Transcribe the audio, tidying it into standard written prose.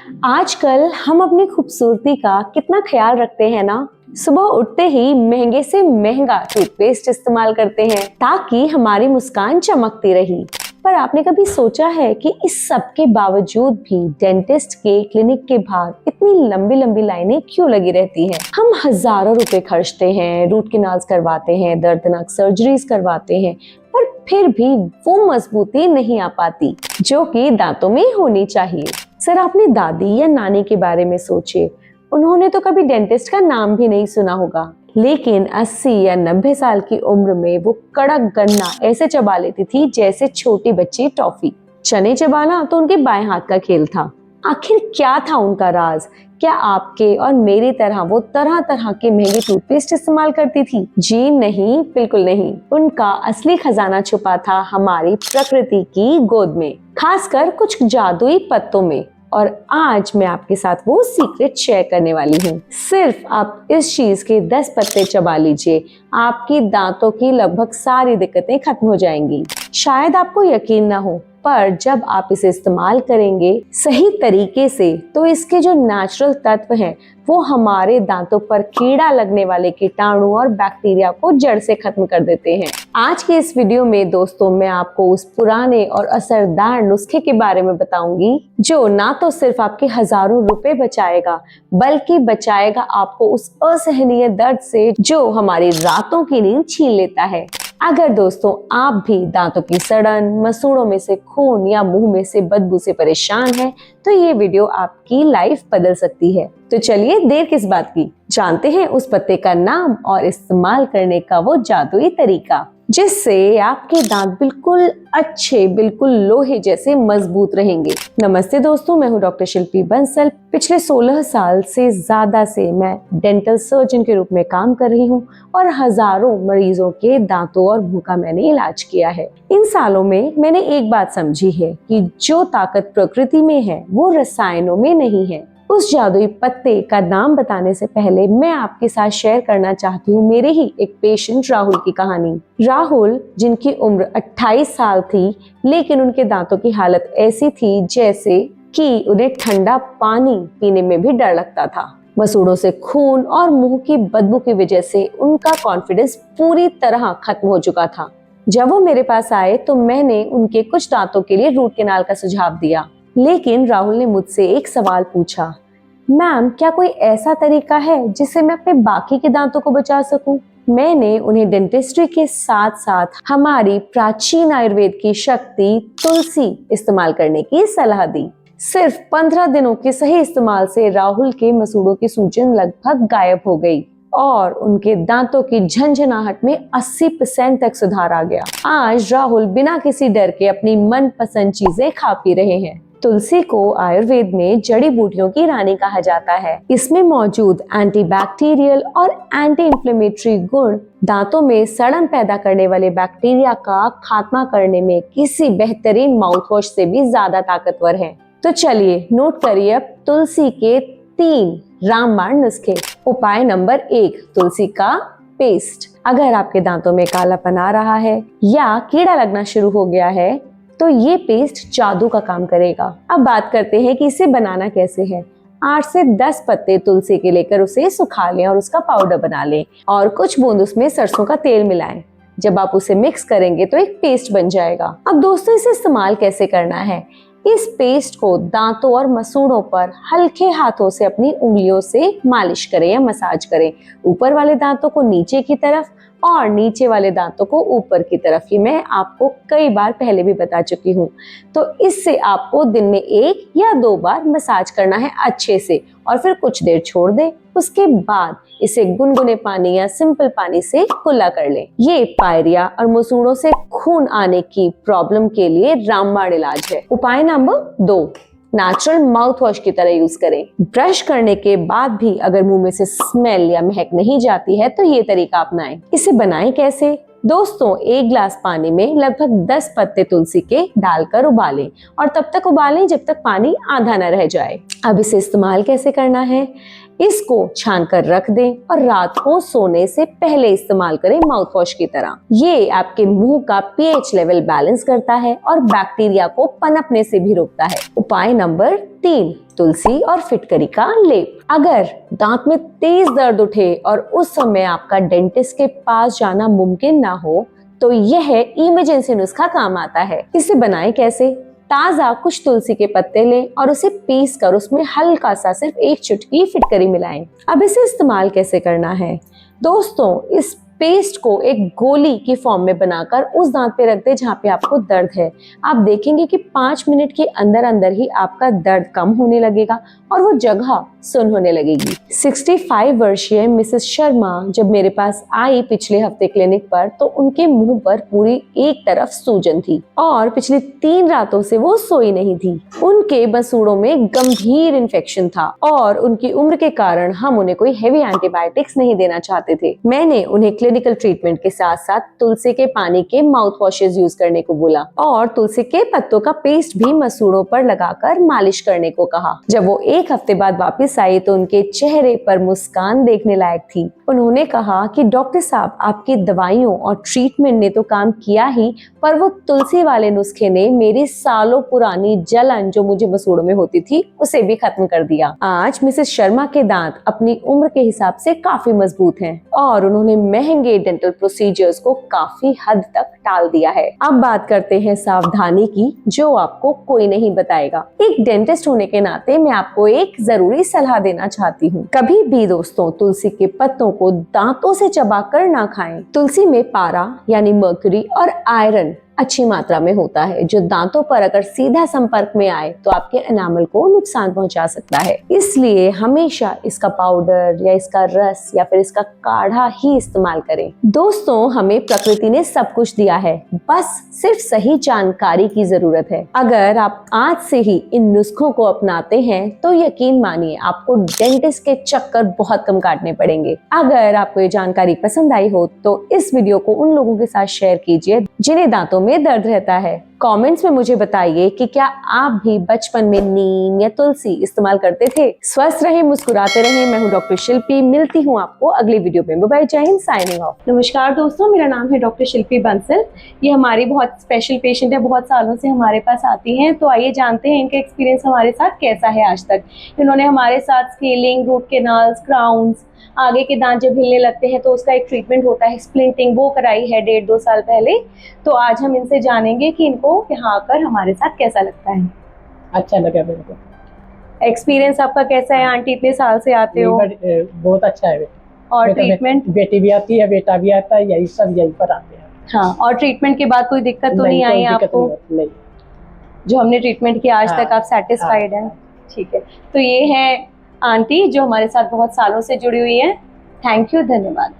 आजकल हम अपनी खूबसूरती का कितना ख्याल रखते हैं ना। सुबह उठते ही महंगे से महंगा टूथपेस्ट इस्तेमाल करते हैं ताकि हमारी मुस्कान चमकती रही। पर आपने कभी सोचा है कि इस सब के बावजूद भी डेंटिस्ट के क्लिनिक के बाहर इतनी लंबी लंबी लाइनें क्यों लगी रहती हैं? हम हजारों रुपए खर्चते हैं, रूट कैनाल्स करवाते हैं, दर्दनाक सर्जरीज करवाते हैं, पर फिर भी वो मजबूती नहीं आ पाती जो कि दांतों में होनी चाहिए। सर, अपनी दादी या नानी के बारे में सोचिए, उन्होंने तो कभी डेंटिस्ट का नाम भी नहीं सुना होगा, लेकिन 80 या 90 साल की उम्र में वो कड़क गन्ना ऐसे चबा लेती थी जैसे छोटी बच्ची टॉफी। चने चबाना तो उनके बाएं हाथ का खेल था। आखिर क्या था उनका राज? क्या आपके और मेरी तरह वो तरह तरह के महंगे टूथपेस्ट इस्तेमाल करती थी? जी नहीं, बिल्कुल नहीं। उनका असली खजाना छुपा था हमारी प्रकृति की गोद में, खासकर कुछ जादुई पत्तों में। और आज मैं आपके साथ वो सीक्रेट शेयर करने वाली हूँ। सिर्फ आप इस चीज के 10 पत्ते चबा लीजिए, आपकी दांतों की लगभग सारी दिक्कतें खत्म हो जाएंगी। शायद आपको यकीन ना हो, पर जब आप इसे इस्तेमाल करेंगे सही तरीके से तो इसके जो नेचुरल तत्व हैं वो हमारे दांतों पर कीड़ा लगने वाले कीटाणु और बैक्टीरिया को जड़ से खत्म कर देते हैं। आज के इस वीडियो में दोस्तों मैं आपको उस पुराने और असरदार नुस्खे के बारे में बताऊंगी जो ना तो सिर्फ आपके हजारों रुपए बचाएगा, बल्कि बचाएगा आपको उस असहनीय दर्द से जो हमारी रातों की नींद छीन लेता है। अगर दोस्तों आप भी दांतों की सड़न, मसूड़ों में से खून या मुंह में से बदबू से परेशान हैं, तो ये वीडियो आपकी लाइफ बदल सकती है। तो चलिए देर किस बात की, जानते हैं उस पत्ते का नाम और इस्तेमाल करने का वो जादुई तरीका जिससे आपके दांत बिल्कुल अच्छे, बिल्कुल लोहे जैसे मजबूत रहेंगे। नमस्ते दोस्तों, मैं हूँ डॉक्टर शिल्पी बंसल। पिछले 16 साल से ज्यादा से मैं डेंटल सर्जन के रूप में काम कर रही हूँ और हजारों मरीजों के दांतों और मुंह का मैंने इलाज किया है। इन सालों में मैंने एक बात समझी है कि जो ताकत प्रकृति में है वो रसायनों में नहीं है। उस जादुई पत्ते का नाम बताने से पहले मैं आपके साथ शेयर करना चाहती हूँ मेरे ही एक पेशेंट राहुल की कहानी। राहुल, जिनकी उम्र 28 साल थी, लेकिन उनके दांतों की हालत ऐसी थी जैसे कि उन्हें ठंडा पानी पीने में भी डर लगता था। मसूड़ों से खून और मुंह की बदबू की वजह से उनका कॉन्फिडेंस पूरी तरह खत्म हो चुका था। जब वो मेरे पास आए तो मैंने उनके कुछ दांतों के लिए रूट कैनाल का सुझाव दिया, लेकिन राहुल ने मुझसे एक सवाल पूछा, मैम क्या कोई ऐसा तरीका है जिससे मैं अपने बाकी के दांतों को बचा सकूं? मैंने उन्हें डेंटिस्ट्री के साथ साथ हमारी प्राचीन आयुर्वेद की शक्ति तुलसी इस्तेमाल करने की सलाह दी। सिर्फ 15 दिनों के सही इस्तेमाल से राहुल के मसूड़ों की सूजन लगभग गायब हो गई और उनके दांतों की झंझनाहट में 80% तक सुधार आ गया। आज राहुल बिना किसी डर के अपनी मनपसंद चीजें खा पी रहे हैं। तुलसी को आयुर्वेद में जड़ी बूटियों की रानी कहा जाता है। इसमें मौजूद एंटीबैक्टीरियल और एंटी इंफ्लेमेटरी गुण दांतों में सड़न पैदा करने वाले बैक्टीरिया का खात्मा करने में किसी बेहतरीन माउथवॉश से भी ज्यादा ताकतवर है। तो चलिए नोट करिए अब तुलसी के 3 रामबाण नुस्खे। उपाय नंबर 1, तुलसी का पेस्ट। अगर आपके दांतों में कालापन आ रहा है या कीड़ा लगना शुरू हो गया है तो ये पेस्ट जादू का काम करेगा। अब बात करते हैं कि इसे बनाना कैसे है। 8 से 10 पत्ते तुलसी के लेकर उसे सुखा लें और उसका पाउडर बना लें और कुछ बूंद उसमें सरसों का तेल मिलाएं। जब आप उसे मिक्स करेंगे तो एक पेस्ट बन जाएगा। अब दोस्तों इसे इस्तेमाल कैसे करना है? इस पेस्ट को दांतों और मसूड़ों पर हल्के हाथों से अपनी उंगलियों से मालिश करें या मसाज करें। ऊपर वाले दांतों को नीचे की तरफ और नीचे वाले दांतों को ऊपर की तरफ। ये मैं आपको कई बार पहले भी बता चुकी हूँ। तो इससे आपको दिन में 1 या 2 बार मसाज करना है अच्छे से और फिर कुछ देर छोड़ दें। उसके बाद इसे गुनगुने पानी या सिंपल पानी से कुल्ला कर लें। ये पायरिया और मसूड़ों से खून आने की प्रॉब्लम के लिए रामबाण इलाज है। उपाय नंबर 2, नेचुरल माउथ वॉश की तरह यूज करें। ब्रश करने के बाद भी अगर मुंह में से स्मेल या महक नहीं जाती है तो ये तरीका अपनाएं। इसे बनाएं कैसे? दोस्तों 1 गिलास पानी में लगभग 10 पत्ते तुलसी के डालकर उबालें और तब तक उबालें जब तक पानी आधा न रह जाए। अब इसे इस्तेमाल कैसे करना है? इसको छान कर रख दें और रात को सोने से पहले इस्तेमाल करें माउथ वॉश की तरह। ये आपके मुंह का पीएच लेवल बैलेंस करता है और बैक्टीरिया को पनपने से भी रोकता है। उपाय नंबर 3, तुलसी और फिटकरी का लेप। अगर दांत में तेज दर्द उठे और उस समय आपका डेंटिस्ट के पास जाना मुमकिन ना हो तो यह इमरजेंसी नुस्खा काम आता है। इसे बनाएं कैसे? ताजा कुछ तुलसी के पत्ते लें और उसे पीस कर उसमें हल्का सा सिर्फ 1 चुटकी फिटकरी मिलाएं। अब इसे इस्तेमाल कैसे करना है? दोस्तों, इस पेस्ट को एक गोली की फॉर्म में बनाकर उस दांत पे रख दे जहाँ पे आपको दर्द है। आप देखेंगे कि 5 मिनट के अंदर अंदर ही आपका दर्द कम होने लगेगा और वो जगह सुन्न होने लगेगी। 65 वर्षीय मिसेस शर्मा जब मेरे पास आई पिछले हफ्ते क्लिनिक पर तो उनके मुंह पर पूरी एक तरफ सूजन थी और पिछली 3 रातों से वो सोई नहीं थी। उनके मसूड़ों में गंभीर इन्फेक्शन था और उनकी उम्र के कारण हम उन्हें कोई हेवी एंटीबायोटिक्स नहीं देना चाहते थे। मैंने उन्हें क्लिनिकल ट्रीटमेंट के साथ साथ तुलसी के पानी के माउथ वॉशेस यूज करने को बोला और तुलसी के पत्तों का पेस्ट भी मसूड़ों पर लगाकर मालिश करने को कहा। जब वो 1 हफ्ते बाद वापस आई तो उनके चेहरे पर मुस्कान देखने लायक थी। उन्होंने कहा कि डॉक्टर साहब, आपकी दवाइयों और ट्रीटमेंट ने तो काम किया ही, पर वो तुलसी वाले नुस्खे ने मेरी सालों पुरानी जलन जो मुझे मसूड़ों में होती थी उसे भी खत्म कर दिया। आज मिसेस शर्मा के दांत अपनी उम्र के हिसाब से काफी मजबूत हैं और उन्होंने महंगे डेंटल प्रोसीजर्स को काफी हद तक टाल दिया है। अब बात करते हैं सावधानी की, जो आपको कोई नहीं बताएगा। एक डेंटिस्ट होने के नाते मैं आपको एक जरूरी सलाह देना चाहती हूँ। कभी भी दोस्तों तुलसी के पत्तों को दांतों से चबाकर ना खाएं। तुलसी में पारा यानी मर्क्यूरी और आयरन अच्छी मात्रा में होता है, जो दांतों पर अगर सीधा संपर्क में आए तो आपके एनामल को नुकसान पहुंचा सकता है। इसलिए हमेशा इसका पाउडर या इसका रस या फिर इसका काढ़ा ही इस्तेमाल करें। दोस्तों, हमें प्रकृति ने सब कुछ दिया है, बस सिर्फ सही जानकारी की जरूरत है। अगर आप आज से ही इन नुस्खों को अपनाते हैं तो यकीन मानिए आपको डेंटिस्ट के चक्कर बहुत कम काटने पड़ेंगे। अगर आपको ये जानकारी पसंद आई हो तो इस वीडियो को उन लोगों के साथ शेयर कीजिए जिन्हें दांतों में दर्द रहता है। कमेंट्स में मुझे बताइए कि क्या आप भी बचपन में नीम या तुलसी इस्तेमाल करते थे। स्वस्थ रहें, मुस्कुराते रहें। मैं हूं डॉक्टर शिल्पी, मिलती हूं आपको अगली वीडियो में। बाय, जय हिंद, साइनिंग ऑफ। नमस्कार दोस्तों, मेरा नाम है डॉक्टर शिल्पी बंसल। ये हमारी बहुत स्पेशल पेशेंट है, बहुत सालों से हमारे पास आती हैं। तो आइए जानते हैं इनका एक्सपीरियंस हमारे साथ कैसा है आज तक। इन्होंने हमारे साथ स्केलिंग, रूट कैनाल्स, क्राउन्स, आगे के दांत जब हिलने लगते हैं तो उसका एक ट्रीटमेंट होता है स्प्लिंटिंग, वो कराई है 1.5-2 साल पहले। तो आज हम इनसे जानेंगे कि इनको यहाँ आकर हमारे साथ कैसा लगता है। अच्छा लगा मेरे को। एक्सपीरियंस आपका कैसा है आंटी? इतने साल से आते हो। बहुत अच्छा है। और ट्रीटमेंट? बेटी भी आती है, बेटा भी आता है, यही सब यहीं पर आते हैं। हाँ, और ट्रीटमेंट के बाद कोई दिक्कत तो नहीं आई आपको? नहीं। जो हमने ट्रीटमेंट किया आज तक आप सेटिस्फाइड हैं? ठीक है। तो ये है आंटी जो हमारे साथ बहुत सालों से जुड़ी हुई है। थैंक यू, धन्यवाद।